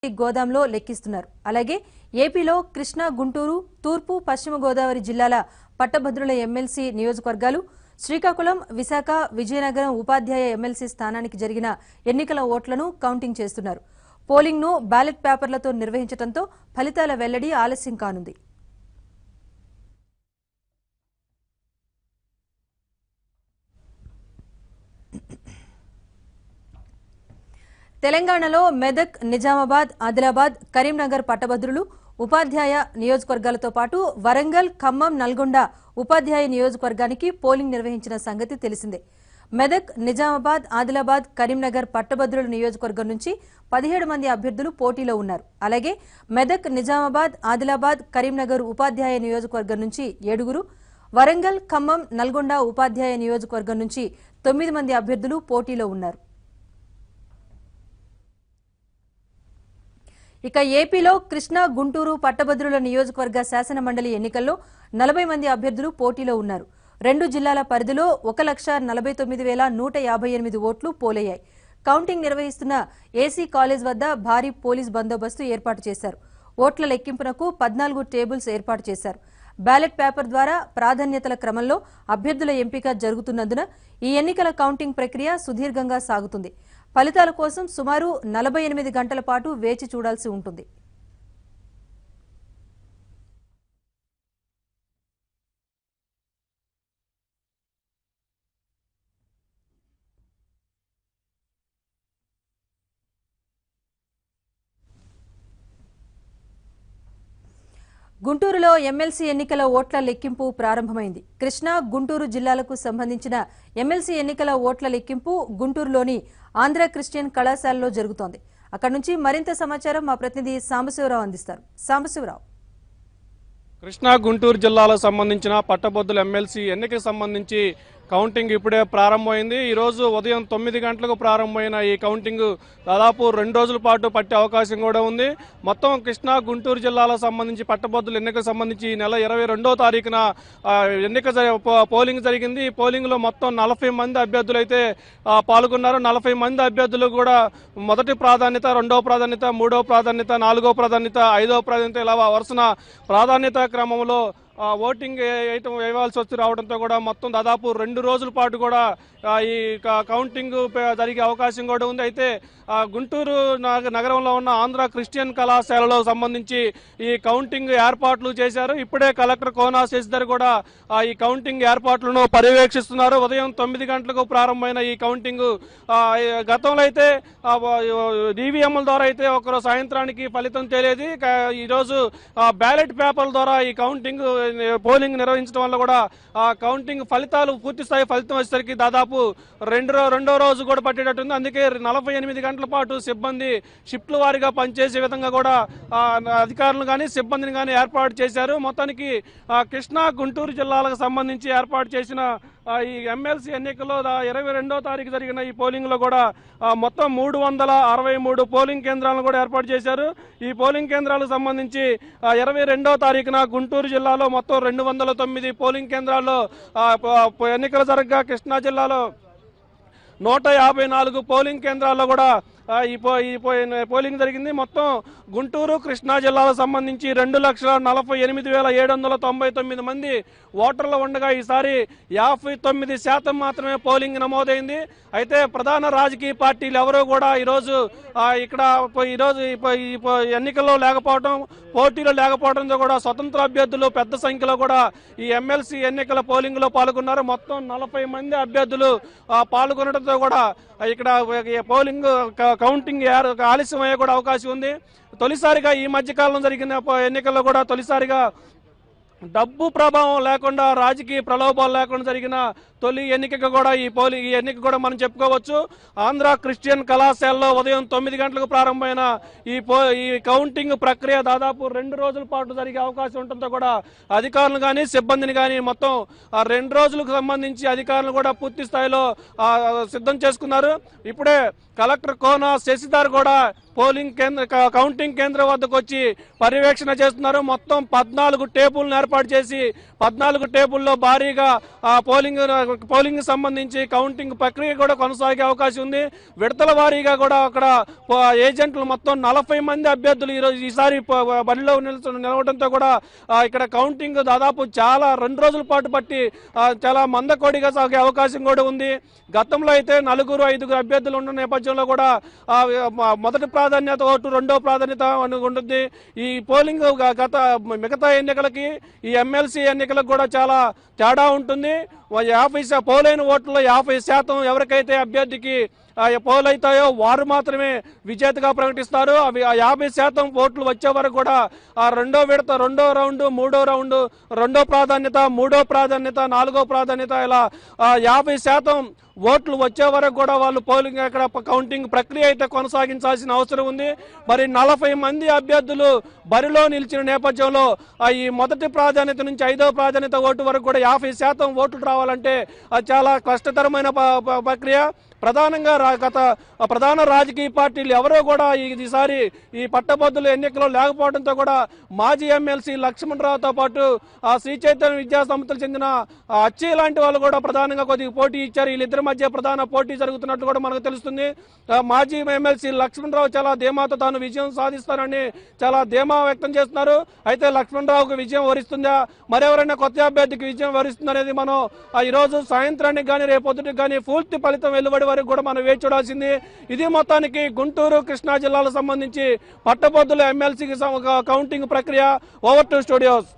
గోదాంలో లెక్కిస్తున్నారు. అలాగే ఏపీలో కృష్ణా, గుంటూరు, తూర్పు, పశ్చిమ గోదావరి జిల్లాల పట్టభద్రుల ఎమ్మెల్సీ నియోజకవర్గాలు, శ్రీకాకుళం, విశాఖ, విజయనగరం ఉపాధ్యాయ ఎమ్మెల్సీ స్థానానికి జరిగిన ఎన్నికల ఓట్లను కౌంటింగ్ చేస్తున్నారు. పోలింగ్ను బ్యాలెట్ పేపర్లతో నిర్వహించడంతో ఫలితాల వెల్లడి ఆలస్యం కానుంది. తెలంగాణలో మెదక్, నిజామాబాద్, ఆదిలాబాద్, కరీంనగర్ పట్టభద్రులు ఉపాధ్యాయ నియోజకవర్గాలతో పాటు వరంగల్, ఖమ్మం, నల్గొండ ఉపాధ్యాయ నియోజకవర్గానికి పోలింగ్ నిర్వహించిన సంగతి తెలిసిందే. మెదక్, నిజామాబాద్, ఆదిలాబాద్, కరీంనగర్ పట్టభద్రుల నియోజకవర్గం నుంచి 17 మంది అభ్యర్థులు పోటీలో ఉన్నారు. అలాగే మెదక్, నిజామాబాద్, ఆదిలాబాద్, కరీంనగర్ ఉపాధ్యాయ నియోజకవర్గం నుంచి 7, వరంగల్, ఖమ్మం, నల్గొండ ఉపాధ్యాయ నియోజకవర్గం నుంచి 9 మంది అభ్యర్థులు పోటీలో ఉన్నారు. ఇక ఏపీలో కృష్ణా, గుంటూరు పట్టభద్రుల నియోజకవర్గ శాసన మండలి ఎన్నికల్లో 40 మంది అభ్యర్థులు పోటీలో ఉన్నారు. 2 జిల్లాల పరిధిలో 1,49,158 ఓట్లు పోలయ్యాయి. కౌంటింగ్ నిర్వహిస్తున్న ఏసీ కాలేజ్ వద్ద భారీ పోలీస్ బందోబస్తు ఏర్పాటు చేశారు. ఓట్ల లెక్కింపునకు 14 టేబుల్స్ ఏర్పాటు చేశారు. బ్యాలెట్ పేపర్ ద్వారా ప్రాధాన్యతల క్రమంలో అభ్యర్థుల ఎంపిక జరుగుతున్నందున ఈ ఎన్నికల కౌంటింగ్ ప్రక్రియ సుదీర్ఘంగా సాగుతుంది. ఫలితాల కోసం సుమారు 48 గంటల పాటు వేచి చూడాల్సి ఉంటుంది. గుంటూరులో ఎమ్మెల్సీ ఎన్నికల ఓట్ల లెక్కింపు ప్రారంభమైంది. కృష్ణా, గుంటూరు జిల్లాలకు సంబంధించిన ఎమ్మెల్సీ ఎన్నికల ఓట్ల లెక్కింపు గుంటూరులోని ఆంధ్ర క్రిస్టియన్ కళాశాలలో జరుగుతోంది. అక్కడి నుంచి మరింత సమాచారం మా ప్రతినిధి సాంబశివరావు అందిస్తారు. సాంబశివరావు, కృష్ణా, గుంటూరు జిల్లాలకు సంబంధించిన పట్టభద్రుల ఎమ్మెల్సీ ఎన్నికకు సంబంధించి కౌంటింగ్ ఇప్పుడే ప్రారంభమైంది. ఈరోజు ఉదయం 9 గంటలకు ప్రారంభమైన ఈ కౌంటింగ్ దాదాపు 2 రోజుల పాటు పట్టే అవకాశం కూడా ఉంది. మొత్తం కృష్ణా, గుంటూరు జిల్లాలకు సంబంధించి పట్టభద్రుల ఎన్నికకు సంబంధించి ఈ నెల 22వ తారీఖున పోలింగ్ జరిగింది. ఈ పోలింగ్ లో మొత్తం 40 మంది అభ్యర్థులు అయితే పాల్గొన్నారు. 40 మంది అభ్యర్థులు కూడా మొదటి ప్రాధాన్యత, 2వ ప్రాధాన్యత, 3వ ప్రాధాన్యత, 4వ ప్రాధాన్యత, 5వ ప్రాధాన్యత ఇలా వరుసన ప్రాధాన్యత క్రమంలో ఓటింగ్ వేయవలసి వచ్చి రావడంతో కూడా మొత్తం దాదాపు 2 రోజుల పాటు కూడా ఈ కౌంటింగ్ జరిగే అవకాశం కూడా ఉంది. అయితే గుంటూరు నగరంలో ఉన్న ఆంధ్ర క్రిస్టియన్ కళాశాలలో సంబంధించి ఈ కౌంటింగ్ ఏర్పాట్లు చేశారు. ఇప్పుడే కలెక్టర్ కోనా శశిధర్ కూడా ఈ కౌంటింగ్ ఏర్పాట్లను పర్యవేక్షిస్తున్నారు. ఉదయం 9 గంటలకు ప్రారంభమైన ఈ కౌంటింగ్ గతంలో అయితే ఈవీఎంల ద్వారా అయితే ఒకరోజు సాయంత్రానికి ఫలితం తేలేది. ఈరోజు బ్యాలెట్ పేపర్ల ద్వారా ఈ కౌంటింగ్ పోలింగ్ నిర్వహించడం వల్ల కూడా కౌంటింగ్ ఫలితాలు పూర్తి స్థాయి ఫలితం వచ్చేసరికి దాదాపు రెండో రోజు కూడా పట్టేటట్టుంది. అందుకే 48 గంటల పాటు సిబ్బంది షిఫ్ట్ల వారీగా పనిచేసే విధంగా కూడా అధికారులు కానీ సిబ్బందిని కానీ ఏర్పాటు చేశారు. మొత్తానికి కృష్ణా, గుంటూరు జిల్లాలకు సంబంధించి ఏర్పాటు చేసిన ఈ ఎమ్మెల్సీ ఎన్నికల్లో 22వ తారీఖు జరిగిన ఈ పోలింగ్ లో కూడా మొత్తం 363 పోలింగ్ కేంద్రాలను కూడా ఏర్పాటు చేశారు. ఈ పోలింగ్ కేంద్రాలకు సంబంధించి 22వ తారీఖున గుంటూరు జిల్లాలో మొత్తం 209 పోలింగ్ కేంద్రాల్లో ఎన్నికలు జరగగా కృష్ణా జిల్లాలో 154 పోలింగ్ కేంద్రాల్లో కూడా ఈ పోలింగ్ జరిగింది. మొత్తం గుంటూరు, కృష్ణా జిల్లాలకు సంబంధించి 2,48,799 మంది ఓటర్లు ఉండగా ఈసారి 59% మాత్రమే పోలింగ్ నమోదైంది. అయితే ప్రధాన రాజకీయ పార్టీలు ఎవరూ కూడా ఈరోజు ఇక్కడ ఈ ఎన్నికల్లో లేకపోవడం, పోటీలో లేకపోవడంతో కూడా స్వతంత్ర అభ్యర్థులు పెద్ద సంఖ్యలో కూడా ఈ ఎమ్మెల్సీ ఎన్నికల పోలింగ్ లో పాల్గొన్నారు. మొత్తం 40 మంది అభ్యర్థులు పాల్గొనడంతో కూడా ఇక్కడ పోలింగ్ కౌంటింగ్ ఆలస్యం అయ్యే కూడా అవకాశం ఉంది. తొలిసారిగా ఈ మధ్య కాలంలో జరిగిన ఎన్నికల్లో కూడా తొలిసారిగా డబ్బు ప్రభావం లేకుండా, రాజకీయ ప్రలోభాలు లేకుండా జరిగిన తొలి ఎన్నికగా కూడా ఈ ఎన్నిక కూడా మనం చెప్పుకోవచ్చు. ఆంధ్ర క్రిస్టియన్ కళాశాలలో ఉదయం 9 గంటలకు ప్రారంభమైన ఈ కౌంటింగ్ ప్రక్రియ దాదాపు 2 రోజుల పాటు జరిగే అవకాశం ఉండటంతో కూడా అధికారులు కానీ సిబ్బందిని కానీ మొత్తం 2 రోజులకు సంబంధించి అధికారులు కూడా పూర్తి స్థాయిలో సిద్ధం చేసుకున్నారు. ఇప్పుడే కలెక్టర్ కోన శశిధర్ కూడా పోలింగ్ కౌంటింగ్ కేంద్రం వద్దకు వచ్చి పర్యవేక్షణ చేస్తున్నారు. మొత్తం 14 టేబుల్ను ఏర్పాటు చేసి 14 టేబుల్లో భారీగా పోలింగ్ సంబంధించి కౌంటింగ్ ప్రక్రియ కూడా కొనసాగే అవకాశం ఉంది. విడతల వారీగా కూడా అక్కడ ఏజెంట్లు మొత్తం 40 మంది అభ్యర్థులు ఈసారి బరిలో నిలవడంతో కూడా ఇక్కడ కౌంటింగ్ దాదాపు 2 రోజుల పాటు పట్టి చాలా మందకోడిగా సాగే అవకాశం కూడా ఉంది. గతంలో అయితే 4-5 అభ్యర్థులు ఉన్న నేపథ్యంలో కూడా మొదటి ప్రాధాన్యత ఓటు, రెండో ప్రాధాన్యత ఉంటుంది. ఈ పోలింగ్ మిగతా ఎన్నికలకి ఈ ఎమ్మెల్సీ ఎన్నికలకు కూడా చాలా తేడా ఉంటుంది. 50 పోలైన ఓట్లలో 50% ఎవరికైతే అభ్యర్థికి పోలైతాయో వారు మాత్రమే విజేతగా ప్రకటిస్తారు. అవి 50% ఓట్లు వచ్చే వరకు కూడా ఆ రెండో విడత, రెండో రౌండ్, మూడో రౌండ్, రెండో ప్రాధాన్యత, మూడో ప్రాధాన్యత, నాలుగో ప్రాధాన్యత ఇలా 50% ఓట్లు వచ్చే వరకు కూడా వాళ్ళు పోలింగ్ అక్కడ కౌంటింగ్ ప్రక్రియ అయితే కొనసాగించాల్సిన అవసరం ఉంది. మరి 40 మంది అభ్యర్థులు బరిలో నిలిచిన నేపథ్యంలో ఈ మొదటి ప్రాధాన్యత నుంచి 5వ ప్రాధాన్యత ఓటు వరకు కూడా 50% ఓట్లు రావాలంటే అది చాలా కష్టతరమైన ప్రక్రియ. ప్రధానంగా ప్రధాన రాజకీయ పార్టీలు ఎవరో కూడా ఈసారి ఈ పట్టభద్రుల ఎన్నికలో లేకపోవడంతో కూడా మాజీ ఎమ్మెల్సీ లక్ష్మణరావుతో పాటు శ్రీ చైతన్య విద్యా సంస్థలకు చెందిన అచ్చి లాంటి వాళ్ళు కూడా ప్రధానంగా కొద్దిగా పోటీ ఇచ్చారు. వీళ్ళిద్దరి మధ్య ప్రధాన పోటీ జరుగుతున్నట్టు కూడా మనకు తెలుస్తుంది. మాజీ ఎమ్మెల్సీ లక్ష్మణరావు చాలా ధీమాతో తాను విజయం సాధిస్తానని చాలా ధీమా వ్యక్తం చేస్తున్నారు. అయితే లక్ష్మణరావుకు విజయం వరిస్తుందా, మరెవరైనా కొత్త అభ్యర్థికి విజయం వరిస్తుంది అనేది మనం ఈ రోజు సాయంత్రానికి కానీ రేపొద్దుటికి కానీ పూర్తి ఫలితం వెలువడి వరకు కూడా మనం వేచి చూడాల్సింది. ఇది మొత్తానికి గుంటూరు, కృష్ణా జిల్లాలకు సంబంధించి పట్టభద్రుల ఎమ్మెల్సీకి కౌంటింగ్ ప్రక్రియ. Over to studios.